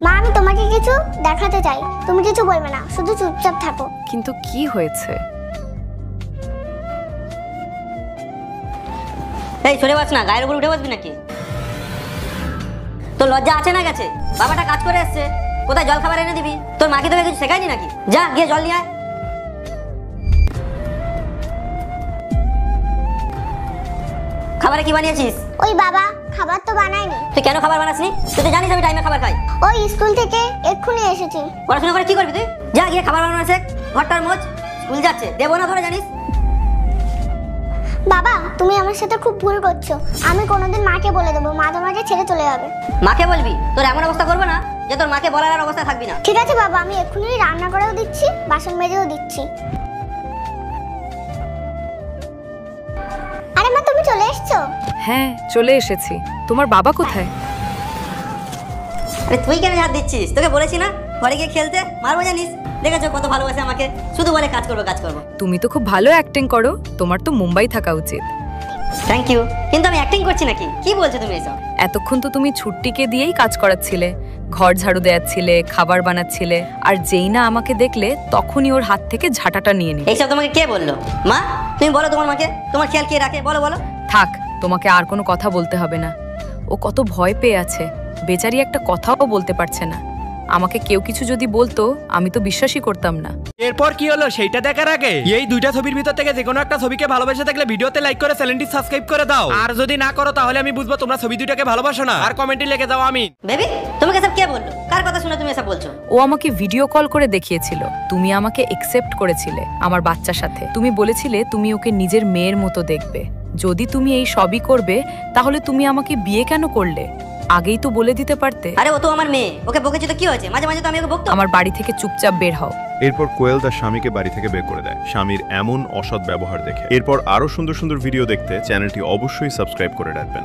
মা, আমি তোমাকে কিছু দেখাতে চাই। তুমি কিছু বলবে না, শুধু চুপচাপ থাকো। কিন্তু কি হয়েছে? এই সরে বস না, গায়ের উপর উঠে বসবি নাকি? তোর লজ্জা আছে না গেছে? বাবাটা কাজ করে এসছে, কোথায় জল খাবার এনে দিবি? তোর মাকে তোকে কিছু শেখায়নি নাকি? যা গিয়ে জল নিয়ে আয়। খাবারে কি বানিয়েছিস? ওই বাবা খাবার তো বানায়নি। তুই কেন খাবার বানাসনি? তুই তো জানিস আমি টাইমে খাবার খাই। ওই স্কুল থেকে এক্ষুনি এসেছি। পড়াশোনা করে কি করবি তুই? যা গিয়ে খাবার বানানো শেখ। ঘরটার মোচ, স্কুল যাচ্ছে, দেবো না ধরে জানিস? বাবা, তুমি আমার সাথে খুব ভুল করছো। আমি কোনোদিন মাকে বলে দেবো, মা তোমাকে ছেড়ে চলে যাবে। মাকে বলবি? তোর এমন অবস্থা করবো না যে তোর মাকে বলার আর অবস্থা থাকবি না। ঠিক আছে বাবা, আমি এক্ষুনি রান্না করেও দিচ্ছি, বাসন মেজেও দিচ্ছি। আরে মা, তুমি চলে এসছো? হ্যাঁ, চলে এসেছি। তোমার বাবা কোথায়? আরে তুই কেন হাত দিচ্ছিস? তোকে বলেছি না ঘরে গিয়ে খেলতে, মারবো জানিস? দেখেছো কত ভালোবাসে আমাকে, শুধু বলে কাজ করবো কাজ করবো। তুমি তো খুব ভালো অ্যাক্টিং করো। তোমার তো মুম্বাই থাকা উচিত। থ্যাংক ইউ, কিন্তু আমি অ্যাক্টিং করছি নাকি? কি বলছো তুমি এসব? এতক্ষণ তো তুমি ছুট্টিকে দিয়েই কাজ করাচ্ছিলে, ঘর ঝাড়ু দেয়াচ্ছিলে, খাবার বানাচ্ছিলে, আর যেই না আমাকে দেখলে তখনই ওর হাত থেকে ঝাঁটাটা নিয়ে নিলে। এইসব তোমাকে কে বললো? মা, তুমি বলো তোমার মাকে, তোমার খেয়াল কে রাখে? বলো বলো। থাক, তোমাকে আর কোনো কথা বলতে হবে না। ও কত ভয় পেয়ে আছে, বেচারি একটা কথাও বলতে পারছে না। আমাকে কেউ কিছু যদি বলতো আমি তো বিশ্বাসই করতাম না। এরপর কি হলো সেইটা দেখার আগে এই দুইটা ছবির ভিতর থেকে যে কোনো একটা ছবিকে ভালোবেসে থাকলে ভিডিওতে লাইক করে চ্যানেলটি সাবস্ক্রাইব করে দাও। আর যদি না করো তাহলে আমি বুঝবো তোমরা ছবি দুইটাকে ভালোবাসো না। আর কমেন্টে লিখে দাও আমি। বেবি, তোমাকে এসব কে বললো? কার কথা শুনে তুমি এসব বলছো? ও আমাকে ভিডিও কল করে দেখিয়েছিল। তুমি আমাকে একসেপ্ট করেছিলে আমার বাচ্চার সাথে। তুমি বলেছিলে তুমি ওকে নিজের মেয়ের মতো দেখবে। যদি তুমি এই সবই করবে তাহলে তুমি আমাকে বিয়ে কেন করলে? আগেই তো বলে দিতে পারতে। আরে ও তো আমার মেয়ে, ওকে বকেছি তো কি হয়েছে? মাঝে মাঝে তো আমি ওকে বকতো। আমার বাড়ি থেকে চুপচাপ বের হও। এরপর কোয়েল তার স্বামীকে বাড়ি থেকে বের করে দেয় স্বামীর এমন অসৎ ব্যবহার দেখে। এরপর আরো সুন্দর সুন্দর ভিডিও দেখতে চ্যানেলটি অবশ্যই সাবস্ক্রাইব করে রাখবেন।